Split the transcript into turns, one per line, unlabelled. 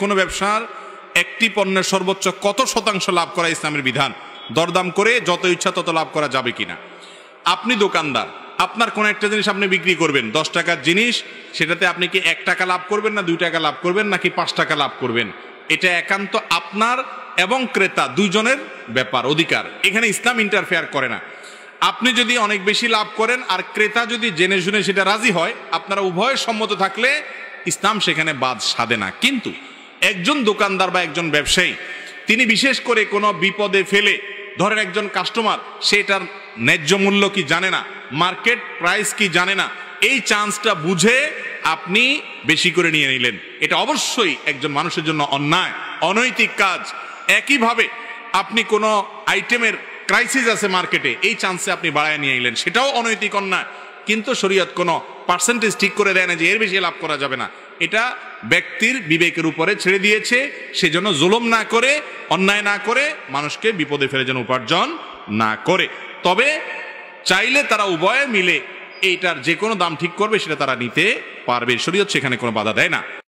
কোনো ব্যবসার একটি পণ্যের সর্বোচ্চ কত শতাংশ লাভ করা ইসলামের বিধান, দরদাম করে যত ইচ্ছা তত লাভ করা যাবে কিনা। আপনি দোকানদার, আপনার কোনো একটা জিনিস আপনি বিক্রি করবেন 10 টাকার জিনিস, সেটাতে আপনি কি 1 টাকা লাভ করবেন না 2 টাকা লাভ করবেন নাকি 5 টাকা লাভ করবেন, এটা একান্ত আপনার এবং ক্রেতা দুইজনের ব্যাপার, অধিকার। এখানে ইসলাম ইন্টারফেয়ার করে না। আপনি যদি অনেক বেশি লাভ করেন আর ক্রেতা যদি জেনে শুনে সেটা রাজি হয়, আপনারা উভয় সম্মত থাকলে ইসলাম সেখানে বাদ সাধে না। কিন্তু একজন দোকানদার বা একজন ব্যবসায়ী তিনি বিশেষ করে কোনো বিপদে ফেলে, ধরেন একজন কাস্টমার সেটার ন্যায্য মূল্য কি জানে না, মার্কেট প্রাইস কি জানে না, এই চান্সটা বুঝে আপনি বেশি করে নিয়ে নিলেন, এটা অবশ্যই একজন মানুষের জন্য অন্যায়, অনৈতিক কাজ। একইভাবে আপনি কোনো আইটেমের ক্রাইসিস আছে মার্কেটে, এই চান্সে আপনি বাড়ায় নিয়ে নিলেন, সেটাও অনৈতিক অন্যায়। কিন্তু শরীয়ত কোনো পার্সেন্টেজ ঠিক করে দেয় না যে এর বেশি লাভ করা যাবে না, এটা ব্যক্তির বিবেকের উপরে ছেড়ে দিয়েছে। সেজন্য জুলুম না করে, অন্যায় না করে, মানুষকে বিপদে ফেলে যেন উপার্জন না করে। তবে চাইলে তারা উভয়ে মিলে এইটার যে কোনো দাম ঠিক করবে, সেটা তারা নিতে পারবে। শরীয়ত সেখানে কোনো বাধা দেয় না।